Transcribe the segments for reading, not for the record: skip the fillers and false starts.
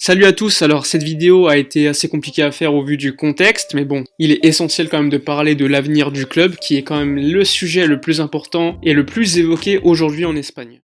Salut à tous, alors cette vidéo a été assez compliquée à faire au vu du contexte, mais bon, il est essentiel quand même de parler de l'avenir du club, qui est quand même le sujet le plus important et le plus évoqué aujourd'hui en Espagne.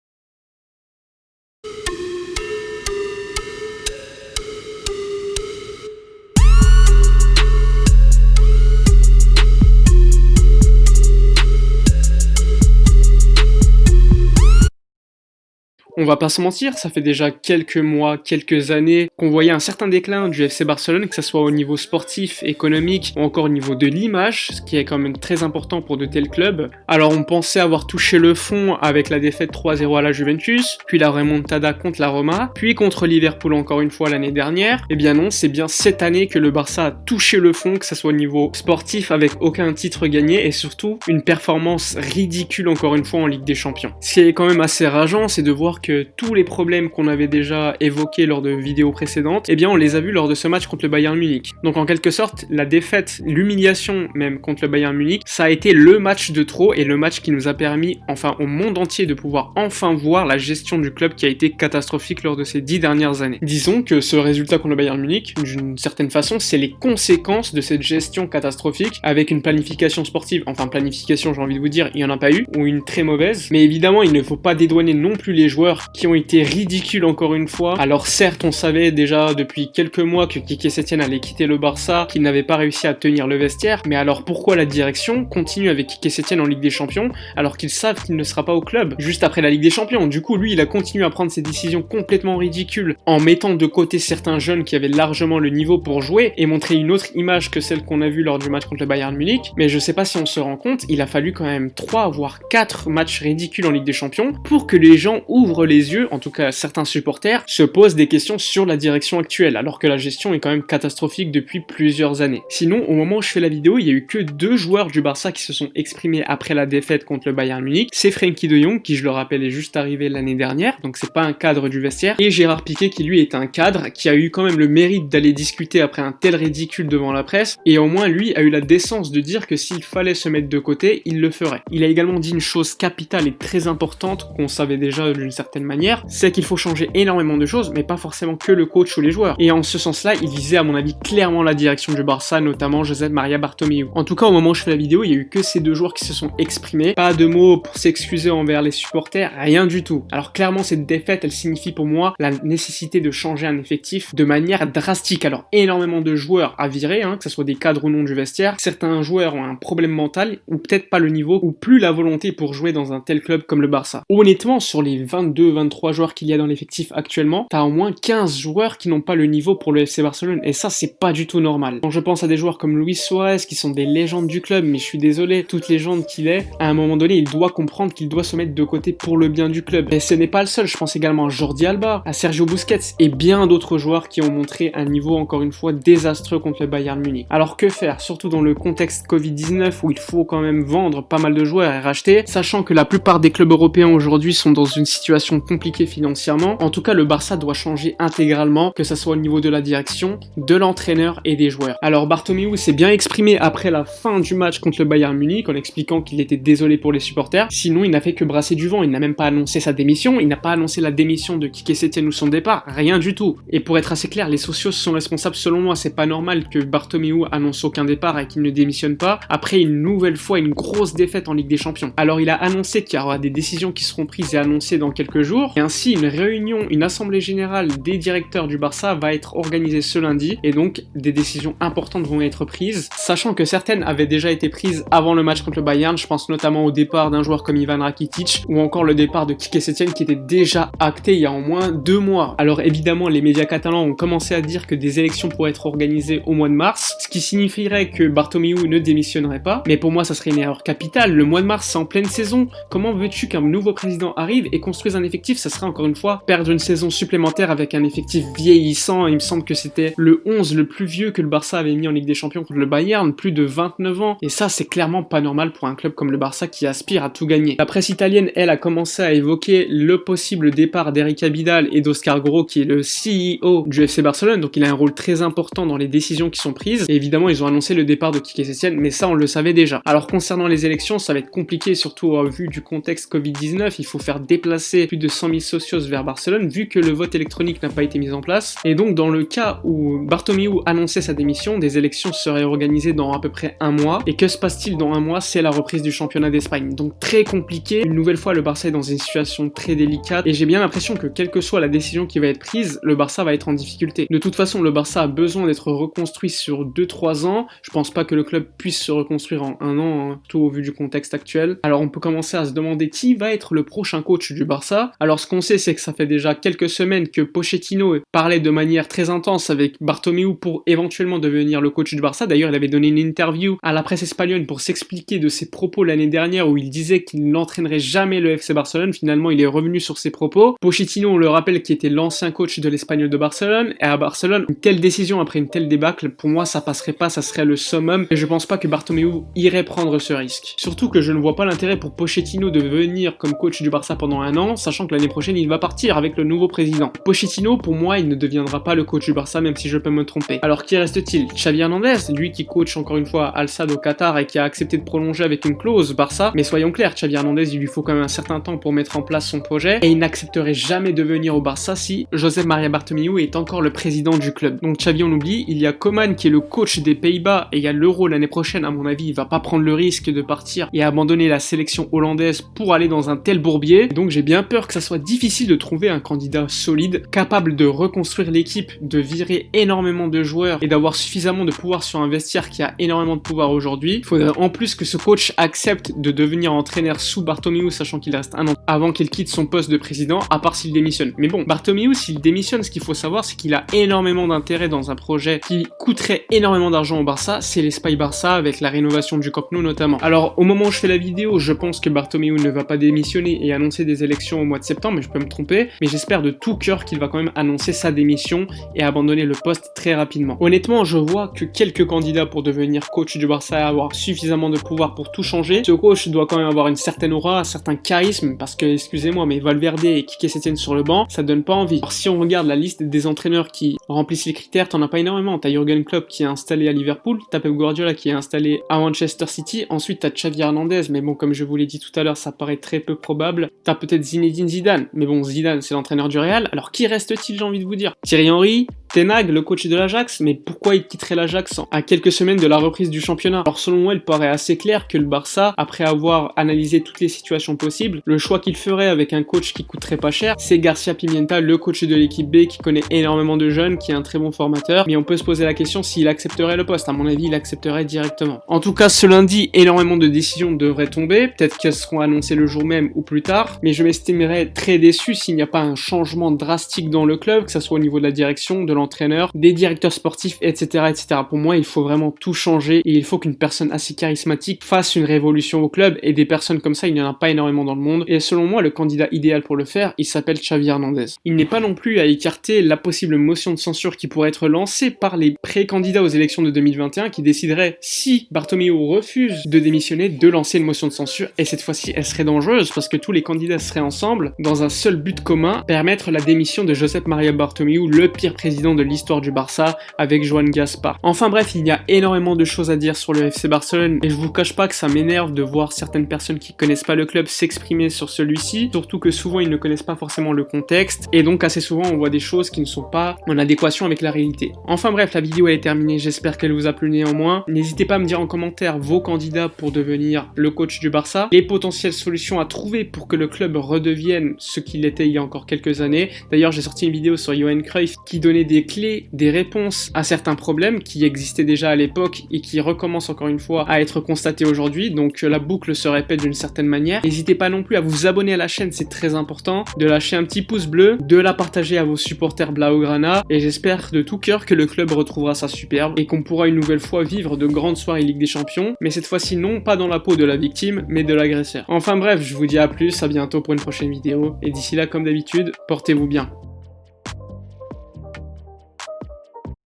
On va pas se mentir, ça fait déjà quelques mois, quelques années qu'on voyait un certain déclin du FC Barcelone, que ce soit au niveau sportif, économique ou encore au niveau de l'image, ce qui est quand même très important pour de tels clubs. Alors on pensait avoir touché le fond avec la défaite 3-0 à la Juventus, puis la remontada contre la Roma, puis contre Liverpool encore une fois l'année dernière. Eh bien non, c'est bien cette année que le Barça a touché le fond, que ce soit au niveau sportif avec aucun titre gagné et surtout une performance ridicule encore une fois en Ligue des Champions. Ce qui est quand même assez rageant, c'est de voir que tous les problèmes qu'on avait déjà évoqués lors de vidéos précédentes, eh bien on les a vus lors de ce match contre le Bayern Munich. Donc en quelque sorte, la défaite, l'humiliation même contre le Bayern Munich, ça a été le match de trop et le match qui nous a permis, enfin au monde entier, de pouvoir enfin voir la gestion du club qui a été catastrophique lors de ces 10 dernières années. Disons que ce résultat contre le Bayern Munich, d'une certaine façon, c'est les conséquences de cette gestion catastrophique avec une planification sportive, enfin planification j'ai envie de vous dire, il n'y en a pas eu, ou une très mauvaise, mais évidemment il ne faut pas dédouaner non plus les joueurs qui ont été ridicules encore une fois. Alors certes, on savait déjà depuis quelques mois que Quique Setién allait quitter le Barça, qu'il n'avait pas réussi à tenir le vestiaire, mais alors pourquoi la direction continue avec Quique Setién en Ligue des Champions alors qu'ils savent qu'il ne sera pas au club juste après la Ligue des Champions? Du coup, lui, il a continué à prendre ses décisions complètement ridicules en mettant de côté certains jeunes qui avaient largement le niveau pour jouer et montrer une autre image que celle qu'on a vue lors du match contre le Bayern Munich. Mais je sais pas si on se rend compte, il a fallu quand même 3 voire 4 matchs ridicules en Ligue des Champions pour que les gens ouvrent les yeux, en tout cas certains supporters, se posent des questions sur la direction actuelle, alors que la gestion est quand même catastrophique depuis plusieurs années. Sinon, au moment où je fais la vidéo, il y a eu que 2 joueurs du Barça qui se sont exprimés après la défaite contre le Bayern Munich. C'est Frenkie de Jong, qui je le rappelle est juste arrivé l'année dernière, donc c'est pas un cadre du vestiaire, et Gérard Piqué, qui lui est un cadre, qui a eu quand même le mérite d'aller discuter après un tel ridicule devant la presse, et au moins lui a eu la décence de dire que s'il fallait se mettre de côté, il le ferait. Il a également dit une chose capitale et très importante, qu'on savait déjà d'une certaine manière, c'est qu'il faut changer énormément de choses, mais pas forcément que le coach ou les joueurs. Et en ce sens-là, il visait à mon avis clairement la direction du Barça, notamment Josep Maria Bartomeu. En tout cas, au moment où je fais la vidéo, il y a eu que ces 2 joueurs qui se sont exprimés, pas de mots pour s'excuser envers les supporters, rien du tout. Alors clairement, cette défaite, elle signifie pour moi la nécessité de changer un effectif de manière drastique. Alors énormément de joueurs à virer, que ce soit des cadres ou non du vestiaire. Certains joueurs ont un problème mental, ou peut-être pas le niveau, ou plus la volonté pour jouer dans un tel club comme le Barça. Honnêtement, sur les 22-23 joueurs qu'il y a dans l'effectif actuellement, t'as au moins 15 joueurs qui n'ont pas le niveau pour le FC Barcelone, et ça c'est pas du tout normal. Quand je pense à des joueurs comme Luis Suarez qui sont des légendes du club, mais je suis désolé, toute légende qu'il est, à un moment donné il doit comprendre qu'il doit se mettre de côté pour le bien du club. Et ce n'est pas le seul, je pense également à Jordi Alba, à Sergio Busquets et bien d'autres joueurs qui ont montré un niveau encore une fois désastreux contre le Bayern Munich. Alors que faire, surtout dans le contexte Covid-19 où il faut quand même vendre pas mal de joueurs et racheter, sachant que la plupart des clubs européens aujourd'hui sont dans une situation compliquée financièrement. En tout cas, le Barça doit changer intégralement, que ce soit au niveau de la direction, de l'entraîneur et des joueurs. Alors Bartomeu s'est bien exprimé après la fin du match contre le Bayern Munich en expliquant qu'il était désolé pour les supporters. Sinon, il n'a fait que brasser du vent, il n'a même pas annoncé sa démission, il n'a pas annoncé la démission de Quique Setién ou son départ, rien du tout. Et pour être assez clair, les socios sont responsables selon moi, c'est pas normal que Bartomeu annonce aucun départ et qu'il ne démissionne pas après une nouvelle fois une grosse défaite en Ligue des Champions. Alors il a annoncé qu'il y aura des décisions qui seront prises et annoncées dans quelques jours, et ainsi une réunion, une assemblée générale des directeurs du Barça va être organisée ce lundi, et donc des décisions importantes vont être prises, sachant que certaines avaient déjà été prises avant le match contre le Bayern. Je pense notamment au départ d'un joueur comme Ivan Rakitic, ou encore le départ de Quique Setién qui était déjà acté il y a au moins 2 mois. Alors évidemment, les médias catalans ont commencé à dire que des élections pourraient être organisées au mois de mars, ce qui signifierait que Bartomeu ne démissionnerait pas, mais pour moi ça serait une erreur capitale. Le mois de mars c'est en pleine saison, comment veux-tu qu'un nouveau président arrive et construise un effectif? Ça serait encore une fois perdre une saison supplémentaire avec un effectif vieillissant. Il me semble que c'était le 11 le plus vieux que le Barça avait mis en Ligue des Champions contre le Bayern, plus de 29 ans, et ça c'est clairement pas normal pour un club comme le Barça qui aspire à tout gagner. La presse italienne, elle, a commencé à évoquer le possible départ d'Eric Abidal et d'Oscar Gros, qui est le CEO du FC Barcelone, donc il a un rôle très important dans les décisions qui sont prises, et évidemment ils ont annoncé le départ de Quique Setién, mais ça on le savait déjà. Alors concernant les élections, ça va être compliqué, surtout au vu du contexte Covid-19, il faut faire déplacer plus de 100 000 socios vers Barcelone vu que le vote électronique n'a pas été mis en place. Et donc dans le cas où Bartomeu annonçait sa démission, des élections seraient organisées dans à peu près un mois. Et que se passe-t-il dans un mois? C'est la reprise du championnat d'Espagne. Donc très compliqué. Une nouvelle fois, le Barça est dans une situation très délicate et j'ai bien l'impression que quelle que soit la décision qui va être prise, le Barça va être en difficulté. De toute façon, le Barça a besoin d'être reconstruit sur 2-3 ans. Je pense pas que le club puisse se reconstruire en un an, hein, tout au vu du contexte actuel. Alors on peut commencer à se demander qui va être le prochain coach du Barça. Alors ce qu'on sait, c'est que ça fait déjà quelques semaines que Pochettino parlait de manière très intense avec Bartomeu pour éventuellement devenir le coach du Barça. D'ailleurs, il avait donné une interview à la presse espagnole pour s'expliquer de ses propos l'année dernière où il disait qu'il n'entraînerait jamais le FC Barcelone. Finalement, il est revenu sur ses propos. Pochettino, on le rappelle, qui était l'ancien coach de l'Espagnol de Barcelone. Et à Barcelone, une telle décision après une telle débâcle, pour moi, ça passerait pas, ça serait le summum. Et je pense pas que Bartomeu irait prendre ce risque. Surtout que je ne vois pas l'intérêt pour Pochettino de venir comme coach du Barça pendant un an, sachant que l'année prochaine, il va partir avec le nouveau président. Pochettino, pour moi, il ne deviendra pas le coach du Barça, même si je peux me tromper. Alors, qui reste-t-il? Xavi Hernandez, lui qui coach encore une fois Al Sadd au Qatar et qui a accepté de prolonger avec une clause Barça. Mais soyons clairs, Xavi Hernandez, il lui faut quand même un certain temps pour mettre en place son projet et il n'accepterait jamais de venir au Barça si Josep Maria Bartomeu est encore le président du club. Donc Xavi, on oublie, il y a Koeman qui est le coach des Pays-Bas et il y a l'Euro l'année prochaine. À mon avis, il va pas prendre le risque de partir et abandonner la sélection hollandaise pour aller dans un tel bourbier. Donc j'ai bien peur que ça soit difficile de trouver un candidat solide, capable de reconstruire l'équipe, de virer énormément de joueurs et d'avoir suffisamment de pouvoir sur un vestiaire qui a énormément de pouvoir aujourd'hui. Il faudrait en plus que ce coach accepte de devenir entraîneur sous Bartomeu, sachant qu'il reste un an avant qu'il quitte son poste de président, à part s'il démissionne. Mais bon, Bartomeu, s'il démissionne, ce qu'il faut savoir, c'est qu'il a énormément d'intérêt dans un projet qui coûterait énormément d'argent au Barça, c'est l'Espagne Barça avec la rénovation du Camp Nou notamment. Alors, au moment où je fais la vidéo, je pense que Bartomeu ne va pas démissionner et annoncer des élections au mois de septembre, mais je peux me tromper, mais j'espère de tout cœur qu'il va quand même annoncer sa démission et abandonner le poste très rapidement. Honnêtement, je vois que quelques candidats pour devenir coach du Barça et avoir suffisamment de pouvoir pour tout changer. Ce coach doit quand même avoir une certaine aura, un certain charisme, parce que, excusez-moi, mais Valverde et Quique Setién sur le banc, ça donne pas envie. Alors si on regarde la liste des entraîneurs qui remplissent les critères, t'en as pas énormément. T'as Jürgen Klopp qui est installé à Liverpool, t'as Pep Guardiola qui est installé à Manchester City, ensuite t'as Xavi Hernandez, mais bon, comme je vous l'ai dit tout à l'heure, ça paraît très peu probable. T'as peut-être Zinedine Zidane, mais bon, Zidane c'est l'entraîneur du Real, alors qui reste-t-il, j'ai envie de vous dire? Thierry Henry, Ten Hag, le coach de l'Ajax, mais pourquoi il quitterait l'Ajax à quelques semaines de la reprise du championnat? Alors selon moi, il paraît assez clair que le Barça, après avoir analysé toutes les situations possibles, le choix qu'il ferait avec un coach qui coûterait pas cher, c'est Garcia Pimienta, le coach de l'équipe B, qui connaît énormément de jeunes, qui est un très bon formateur, mais on peut se poser la question s'il accepterait le poste. À mon avis, il accepterait directement. En tout cas, ce lundi, énormément de décisions devraient tomber, peut-être qu'elles seront annoncées le jour même ou plus tard, mais je m'estimerais très déçu s'il n'y a pas un changement drastique dans le club, que ce soit au niveau de la direction, de l'entraîneur, des directeurs sportifs, etc., etc. Pour moi, il faut vraiment tout changer et il faut qu'une personne assez charismatique fasse une révolution au club et des personnes comme ça, il n'y en a pas énormément dans le monde. Et selon moi, le candidat idéal pour le faire, il s'appelle Xavi Hernandez. Il n'est pas non plus à écarter la possible motion de censure qui pourrait être lancée par les pré-candidats aux élections de 2021 qui décideraient, si Bartomeu refuse de démissionner, de lancer une motion de censure. Et cette fois-ci, elle serait dangereuse parce que tous les candidats seraient ensemble dans un seul but commun, permettre la démission de Josep Maria Bartomeu, le pire président de l'histoire du Barça, avec Joan Gaspar. Enfin bref, il y a énormément de choses à dire sur le FC Barcelone et je vous cache pas que ça m'énerve de voir certaines personnes qui connaissent pas le club s'exprimer sur celui-ci, surtout que souvent ils ne connaissent pas forcément le contexte et donc assez souvent on voit des choses qui ne sont pas en adéquation avec la réalité. Enfin bref, la vidéo est terminée, j'espère qu'elle vous a plu néanmoins. N'hésitez pas à me dire en commentaire vos candidats pour devenir le coach du Barça, les potentielles solutions à trouver pour que le club redevienne ce qu'il était il y a encore quelques années. D'ailleurs, j'ai sorti une vidéo sur Johan Cruyff qui donnait des clés, des réponses à certains problèmes qui existaient déjà à l'époque et qui recommencent encore une fois à être constatés aujourd'hui, donc la boucle se répète d'une certaine manière. N'hésitez pas non plus à vous abonner à la chaîne, c'est très important, de lâcher un petit pouce bleu, de la partager à vos supporters Blaugrana et j'espère de tout cœur que le club retrouvera sa superbe et qu'on pourra une nouvelle fois vivre de grandes soirées Ligue des Champions, mais cette fois-ci non pas dans la peau de la victime, mais de l'agresseur. Enfin bref, je vous dis à plus, à bientôt pour une prochaine vidéo et d'ici là, comme d'habitude, portez-vous bien.